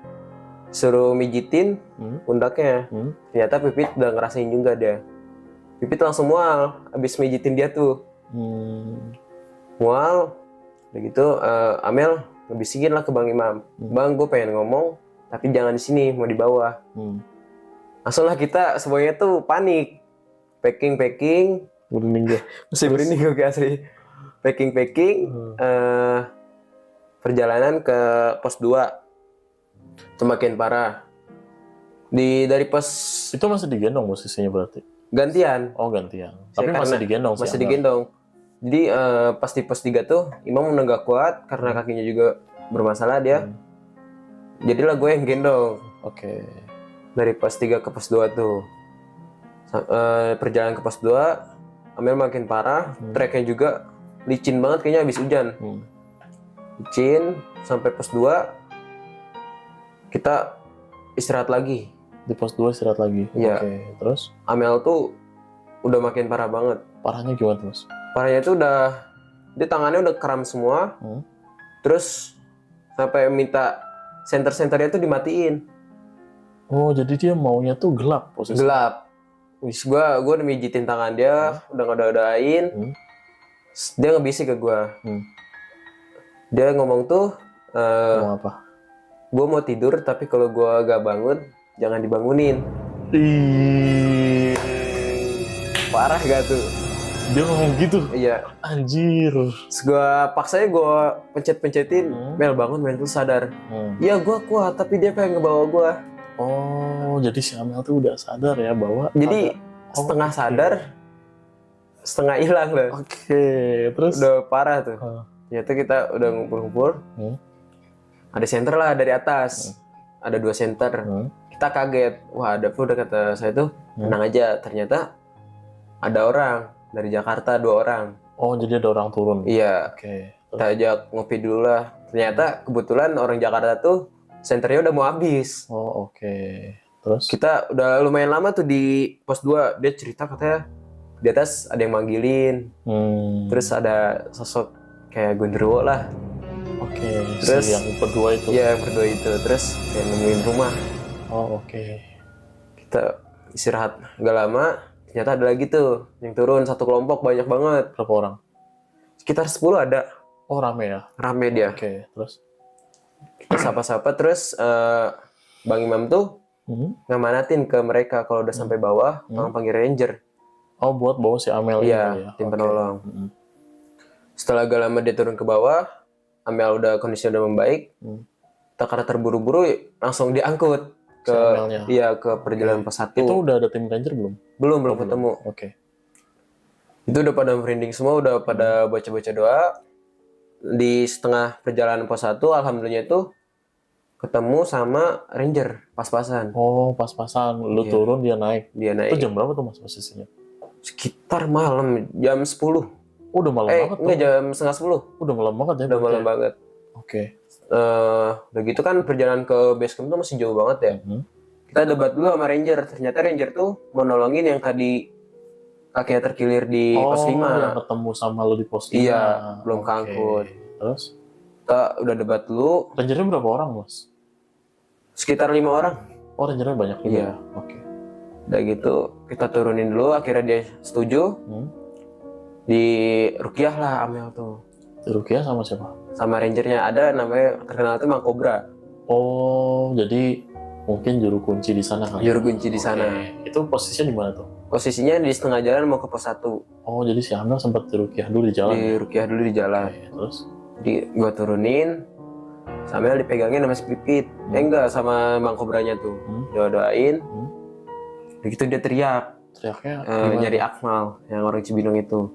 A: suruh mijitin pundaknya. Ternyata Pipit udah ngerasain juga dia. Pipit langsung mual abis mijitin dia tuh. Mual. Udah gitu Amel ngebisikin lah ke Bang Imam. Bang, gue pengen ngomong, tapi jangan di sini, mau di bawah. Langsung lah kita semuanya tuh panik. Packing. Masih berinding gue asli. Packing. Perjalanan ke pos 2. Itu makin parah. Dari pos
B: itu masih digendong posisinya berarti?
A: Gantian.
B: Oh, gantian. Tapi masih digendong sih.
A: Masih digendong. Jadi pas di pos 3 tuh Imam udah gak kuat karena kakinya juga bermasalah dia. Jadilah gue yang gendong.
B: Oke.
A: Dari pos 3 ke pos 2 tuh. Perjalanan ke pos 2 Amel makin parah. Treknya juga licin banget kayaknya habis hujan. Licin sampai pos 2 kita istirahat lagi.
B: Di pos 2 istirahat lagi?
A: Iya.
B: Oke. Terus?
A: Amel tuh udah makin parah banget.
B: Parahnya gimana Mas?
A: Parahnya tuh dia tangannya udah kram semua. Terus sampai minta senter-senternya tuh dimatiin. Oh,
B: jadi dia maunya tuh gelap posisinya?
A: Gelap. Gua udah mijitin tangan dia, udah ngoda-ngodain. Dia ngebisik ke gua. Dia ngomong tuh,
B: ngomong apa?
A: Gua mau tidur, tapi kalau gua gak bangun, jangan dibangunin. Parah gak tuh?
B: Dia ngomong gitu?
A: Iya.
B: Anjir.
A: Terus paksanya gue pencet-pencetin, Mel bangun, Mel tuh sadar. Iya gue kuat, tapi dia pengen ngebawa gue.
B: Oh, jadi si Amel tuh udah sadar ya bahwa...
A: Jadi setengah sadar, setengah hilang lah.
B: Oke, terus?
A: Udah parah tuh. Ternyata kita udah ngumpul-ngumpul. Ada senter lah dari atas. ada 2 center. Kita kaget, wah ada udah kata saya tuh tenang aja, ternyata ada orang dari Jakarta 2 orang.
B: Oh, jadi ada orang turun.
A: Iya.
B: Oke.
A: Kita ajak ngopi dulu lah. Ternyata kebetulan orang Jakarta tuh senternya udah mau habis.
B: Oh, oke. Terus?
A: Kita udah lumayan lama tuh di pos 2. Dia cerita katanya di atas ada yang manggilin. Terus ada sosok kayak Gundurwo lah.
B: Oke.
A: Terus
B: yang berdua itu.
A: Iya, yang berdua itu. Terus kayak nemuin rumah.
B: Oh, oke.
A: Kita istirahat nggak lama. Ternyata ada lagi tuh yang turun satu kelompok banyak banget.
B: Berapa orang?
A: Sekitar 10 ada.
B: Oh, rame ya?
A: Rame dia.
B: Oke, terus?
A: Kita sapa-sapa terus Bang Imam tuh ngamanatin ke mereka kalau udah sampai bawah, tolong panggil ranger.
B: Oh, buat bawa si Amel ini
A: Iya,
B: kali ya?
A: tim
B: Oke.
A: penolong. Setelah agak lama dia turun ke bawah, Amel udah kondisinya udah membaik. Kita karena terburu-buru langsung diangkut
B: Si
A: ke
B: Amelnya.
A: ke perjalanan pos 1.
B: Itu udah ada tim ranger belum?
A: Belum ketemu.
B: Oke.
A: Itu udah pada merinding semua, udah pada baca-baca doa. Di setengah perjalanan pos 1, alhamdulillah itu ketemu sama ranger pas-pasan.
B: Oh, pas-pasan. Lu turun, dia naik.
A: Dia naik.
B: Itu jam berapa tuh mas posisinya?
A: Sekitar malam, jam 10.
B: Udah malam banget tuh.
A: Enggak, jam setengah 10.
B: Udah malam banget ya?
A: Udah malam banget.
B: Oke.
A: Udah gitu kan perjalanan ke base camp tuh masih jauh banget ya. Kita debat dulu sama ranger. Ternyata ranger tuh mau nolongin yang tadi kakinya terkilir di pos 5.
B: Yang ketemu sama lu di pos 5.
A: Iya, belum keangkut.
B: Terus?
A: Kita udah debat dulu.
B: Rangernya berapa orang, Mas?
A: Sekitar 5 orang.
B: Oh, rangernya banyak juga.
A: Iya.
B: Oke.
A: Udah gitu, kita turunin dulu. Akhirnya dia setuju. Di Rukiah lah Amel tuh.
B: Rukiah sama siapa?
A: Sama rangernya ada namanya terkenal tuh Mang Cobra.
B: Oh, jadi mungkin juru kunci di sana kan?
A: Juru kunci di sana.
B: Itu posisinya di mana tuh?
A: Posisinya di setengah jalan mau ke pos 1.
B: Oh, jadi si Amel sempat di Rukiah dulu di jalan.
A: Di Rukiah dulu di jalan.
B: Oke, terus?
A: Jadi gua turunin, sambil dipegangin sama si Pipit. Enggak, sama Mang Kobranya tuh. Doa-doain. Begitu dia teriak.
B: Teriaknya
A: nyari Akmal, yang orang Cibinong itu.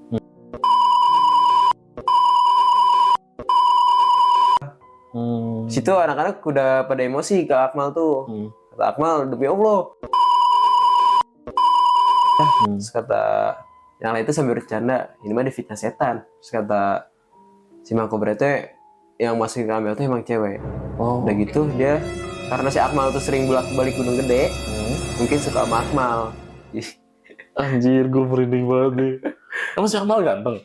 A: Situ anak-anak udah pada emosi ke Akmal tuh. Kata Akmal, demi Allah. Terus kata yang lain itu sambil bercanda, ini mah difitnah setan. Terus kata si Mang Cobra itu yang masuk ke Amel tuh emang cewek. Udah gitu dia, karena si Akmal tuh sering bolak-balik Gunung Gede, mungkin suka sama Akmal.
B: Anjir, gue merinding banget nih. Emang si Akmal ganteng?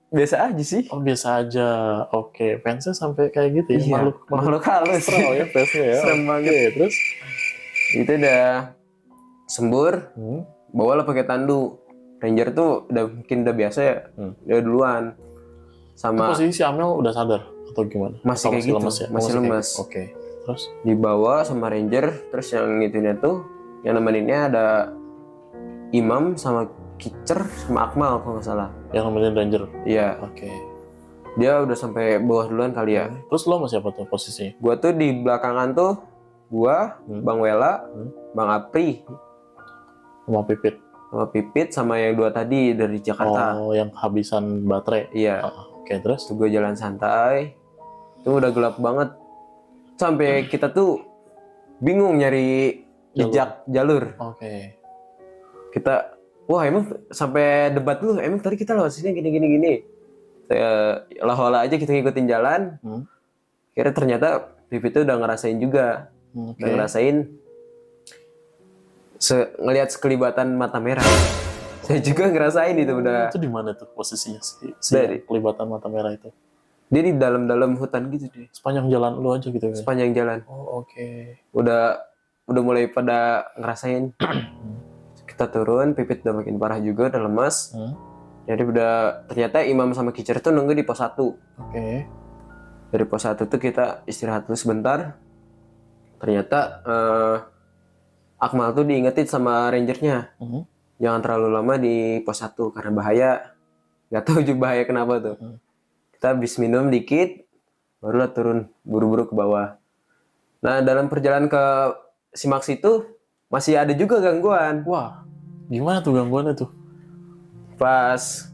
A: Biasa aja sih.
B: Oh, biasa aja. Oke, fansnya sampai kayak gitu ya?
A: Iya, makhluk halus.
B: Serem ya fansnya ya?
A: Serem banget.
B: Oke, terus?
A: Itu udah sembur, bawalah pakai tandu. Ranger tuh mungkin udah biasa ya, dia duluan. Sama
B: itu posisi si Amel udah sadar atau gimana?
A: Masih kayak gitu,
B: lemes ya?
A: masih lemes.
B: Gitu. Oke, terus?
A: Dibawa sama Ranger, terus yang itunya tuh, yang nemeninnya ada Imam sama Kicer sama Akmal kalau nggak salah.
B: Yang nemenin Ranger?
A: Iya.
B: Oke.
A: Dia udah sampai bawah duluan kali ya.
B: Terus lo sama siapa tuh posisinya?
A: Gua tuh di belakangan tuh, Bang Wela, Bang Apri,
B: Sama Pipit?
A: sama Pipit, sama yang 2 tadi dari Jakarta.
B: Oh, yang kehabisan baterai?
A: Iya.
B: Oke, terus?
A: Tuh gue jalan santai, tuh udah gelap banget. Sampai kita tuh bingung nyari jejak jalur.
B: Oke.
A: Kita, wah emang sampai debat dulu, emang tadi kita lewat sini gini. Lah aja kita ngikutin jalan. Akhirnya ternyata Pipit tuh udah ngerasain juga. Udah ngerasain ngelihat sekelibatan mata merah. Saya juga ngerasain itu udah.
B: Itu di mana tuh posisinya si
A: Dari
B: kelibatan mata merah itu?
A: Dia di dalam hutan gitu deh.
B: Sepanjang jalan lu aja gitu ya?
A: Sepanjang jalan.
B: Oh, oke.
A: Udah mulai pada ngerasain. Kita turun, Pipit udah makin parah juga, udah lemas. Jadi ternyata Imam sama Kicer tuh nunggu di pos 1.
B: Oke.
A: Dari pos 1 tuh kita istirahat dulu sebentar. Ternyata Akmal tuh diingetin sama rangernya. Jangan terlalu lama di pos 1 karena bahaya. Gak tahu juga bahaya kenapa tuh. Kita habis minum dikit, barulah turun buru-buru ke bawah. Nah, dalam perjalanan ke Simax itu masih ada juga gangguan.
B: Wah, gimana tuh gangguannya tuh?
A: Pas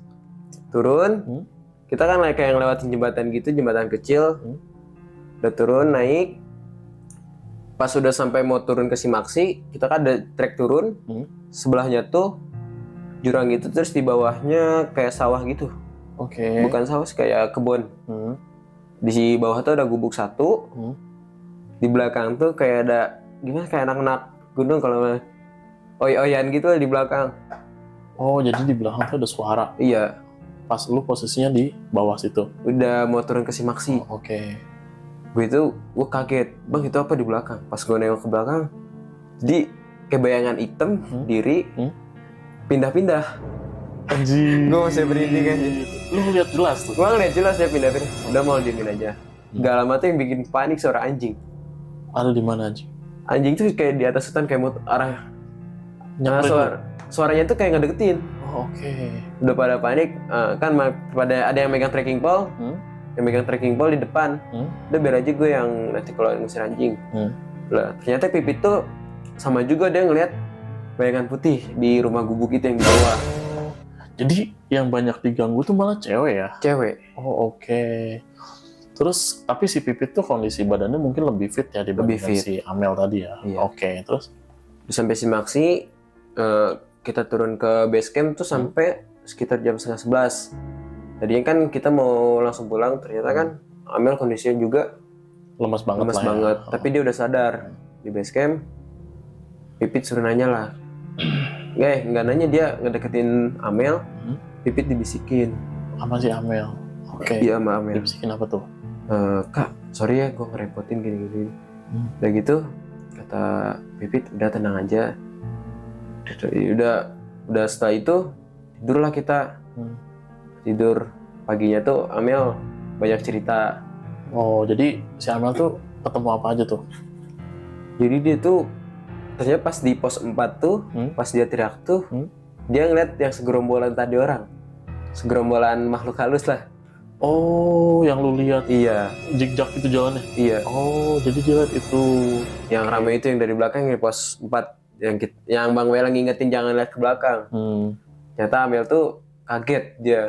A: turun, kita kan kayak yang lewatin jembatan gitu, jembatan kecil. Udah turun, naik. pas udah sampai mau turun ke Simaksi, kita kan ada trek turun. Sebelahnya tuh jurang gitu, terus di bawahnya kayak sawah gitu.
B: Oke.
A: Bukan sawah sih, kayak kebun. Di bawah tuh ada gubuk satu. Di belakang tuh kayak ada gimana, kayak anak-anak gunung kalau oy-oyan gitu di belakang.
B: Oh, jadi di belakang tuh ada suara.
A: Iya,
B: Pas lu posisinya di bawah situ.
A: udah mau turun ke Simaksi.
B: Oke.
A: Gue kaget, bang itu apa di belakang? Pas gue nengok ke belakang, di kayak bayangan hitam diri pindah-pindah.
B: Anjing.
A: Gue masih berhenti kan.
B: Lu lihat jelas tuh.
A: Gue ngeliat jelas ya pindah-pindah. Udah mau diemin aja. Gak lama tuh yang bikin panik suara anjing.
B: Ada di mana anjing?
A: Anjing tuh kayak di atas hutan, kayak mau arah. Nah, suaranya tuh kayak ngedeketin.
B: Oh, oke.
A: Udah pada panik, kan pada ada yang megang trekking pole, yang megang trekking pole di depan. Udah biar aja gue yang nanti kalau ngusir anjing. Lah, ternyata Pipit tuh sama juga, dia ngeliat bayangan putih di rumah gubuk itu yang di bawah.
B: Jadi yang banyak diganggu tuh malah cewek ya?
A: Cewek.
B: Oh, oke. Terus tapi si Pipit tuh kondisi badannya mungkin lebih fit ya dibandingkan si Amel tadi ya?
A: Iya.
B: Oke, terus?
A: Sampai Simaksi, kita turun ke base camp tuh sampai sekitar jam 10:30. Tadinya kan kita mau langsung pulang, ternyata kan Amel kondisinya juga
B: Lemas banget
A: lemas
B: lah ya.
A: banget. Tapi dia udah sadar. Di base camp, Pipit suruh nanya lah. Nggak nanya, dia ngedeketin Amel. Pipit dibisikin.
B: Sama si Amel? Oke.
A: Iya, sama Amel.
B: Dibisikin apa tuh?
A: Kak, sorry ya gue ngerepotin gini-gini. Udah gitu, kata Pipit, udah tenang aja. Udah setelah itu, tidurlah kita. Tidur. Paginya tuh Amel banyak cerita.
B: Oh, jadi si Amel tuh ketemu apa aja tuh?
A: Jadi dia tuh, ternyata pas di pos 4 tuh, pas dia teriak tuh, dia ngeliat yang segerombolan tadi orang. Segerombolan makhluk halus lah.
B: Oh, yang lu lihat
A: Iya.
B: jejak itu jalannya?
A: Iya.
B: Oh, jadi dia lihat itu.
A: Yang ramai itu yang dari belakang, yang di pos 4. Yang Bang Welang ngingetin jangan lihat ke belakang. Ternyata Amel tuh kaget dia.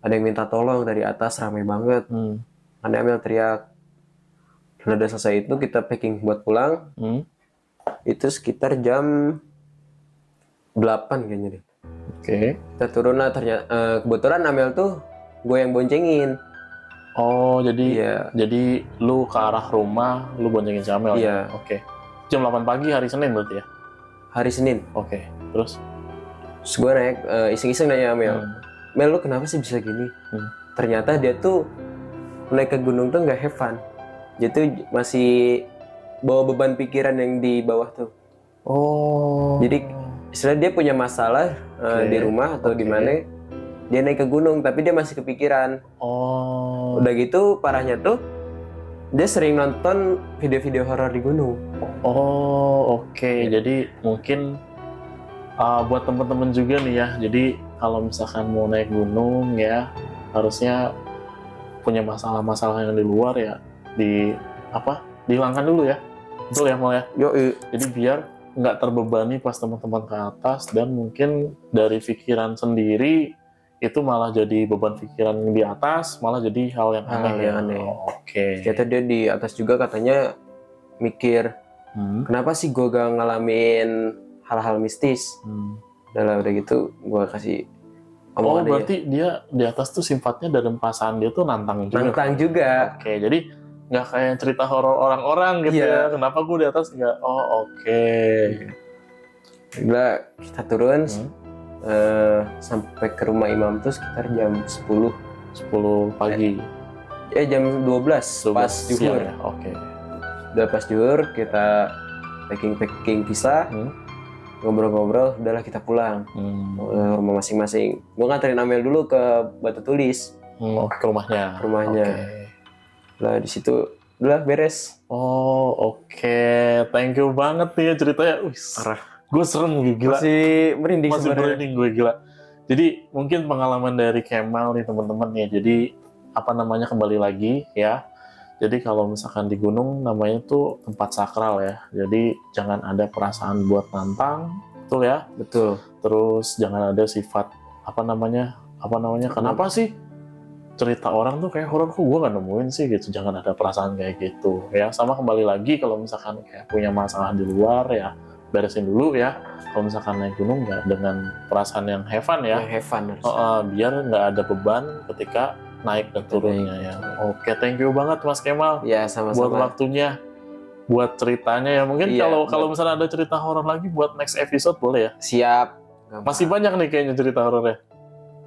A: Ada yang minta tolong dari atas, ramai banget. Ada Amel teriak. Dan udah selesai itu, kita packing buat pulang. Itu sekitar jam 8 kayaknya deh.
B: Oke.
A: Kita turun lah, ternyata kebetulan Amel tuh gue yang boncengin.
B: Oh, jadi
A: Iya.
B: jadi lu ke arah rumah, lu boncengin si Amel.
A: Iya.
B: Ya? Oke. Jam 8 pagi hari Senin berarti ya?
A: Hari Senin.
B: Oke. Terus?
A: Terus gue naik, iseng-iseng nanya Amel. Mel, lu kenapa sih bisa gini? Ternyata dia tuh naik ke gunung tuh nggak have fun. Dia tuh masih bawa beban pikiran yang di bawah tuh.
B: Oh.
A: Jadi istilahnya dia punya masalah di rumah atau di mana. Dia naik ke gunung tapi dia masih kepikiran.
B: Oh.
A: Udah gitu parahnya tuh dia sering nonton video-video horor di gunung.
B: Oh, oke. Jadi mungkin buat temen-temen juga nih ya. Jadi kalau misalkan mau naik gunung ya, harusnya punya masalah-masalah yang di luar ya, dihilangkan dulu ya. Betul ya, Mal ya?
A: Yoi.
B: Jadi biar nggak terbebani pas teman-teman ke atas, dan mungkin dari pikiran sendiri itu malah jadi beban pikiran yang di atas, malah jadi hal yang aneh ya.
A: Aneh.
B: Oke.
A: Ternyata dia di atas juga katanya mikir, kenapa sih gue gak ngalamin hal-hal mistis. Udah gitu gue kasih omongan.
B: Berarti dia di atas tuh sifatnya dan perasaan dia tuh nantang juga.
A: Nantang juga.
B: Oke, jadi nggak kayak cerita horor orang-orang gitu ya. Kenapa gue di atas nggak? Oh, oke.
A: Udah kita turun sampai ke rumah Imam tuh sekitar jam 10
B: pagi.
A: Ya jam 12 pas zuhur.
B: Ya? Oke.
A: Udah pas zuhur kita packing pisah. Ngobrol-ngobrol, udahlah kita pulang rumah masing-masing. Gue nganterin Amel dulu ke Batu Tulis.
B: Ke rumahnya.
A: Okay. Lah di situ udah beres.
B: Oh, oke. Thank you banget nih ya ceritanya. Parah. Gue serem gila.
A: Masih merinding
B: gue gila. Jadi mungkin pengalaman dari Kemal nih teman-teman ya. Jadi kembali lagi ya. Jadi kalau misalkan di gunung namanya tuh tempat sakral ya. Jadi jangan ada perasaan buat nantang, betul ya?
A: Betul.
B: Terus jangan ada sifat kenapa sih cerita orang tuh kayak horor kok gue gak nemuin sih gitu. Jangan ada perasaan kayak gitu ya. Sama kembali lagi kalau misalkan kayak punya masalah di luar ya, beresin dulu ya. Kalau misalkan naik gunung ya dengan perasaan yang have fun ya.
A: Yang have fun harus.
B: Biar nggak ada beban ketika naik dan turunnya ya. Oke, thank you banget Mas Kemal
A: Ya,
B: buat
A: sama-sama.
B: waktunya, buat ceritanya ya. Mungkin
A: Iya,
B: kalau misalnya ada cerita horor lagi buat next episode boleh ya.
A: Siap.
B: Masih banyak nih kayaknya cerita horornya.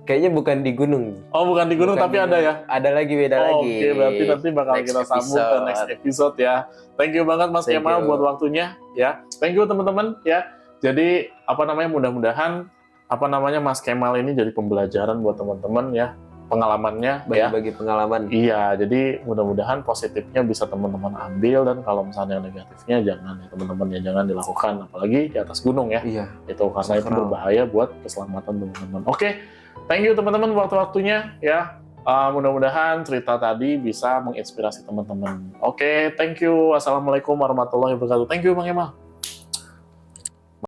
A: Kayaknya bukan di gunung.
B: Oh, bukan di gunung
A: Bukan
B: tapi
A: di
B: ada
A: gunung.
B: ya.
A: Ada lagi, beda lagi.
B: Oke, berarti nanti bakal
A: Next
B: kita sambung ke
A: episode.
B: next episode ya. Thank you banget Mas
A: Thank
B: Kemal
A: you.
B: buat waktunya ya. Thank you teman-teman ya. Jadi mudah-mudahan Mas Kemal ini jadi pembelajaran buat teman-teman ya, pengalamannya ya.
A: Bagi-bagi pengalaman.
B: Iya, jadi mudah-mudahan positifnya bisa teman-teman ambil, dan kalau misalnya negatifnya jangan ya teman-teman ya, jangan dilakukan, apalagi di atas gunung ya.
A: Iya.
B: Itu karena itu
A: Sakral.
B: berbahaya buat keselamatan teman-teman. Oke, thank you teman-teman waktu-waktunya ya. Mudah-mudahan cerita tadi bisa menginspirasi teman-teman. Oke, thank you. Wassalamualaikum warahmatullahi wabarakatuh. Thank you Bang Kemal.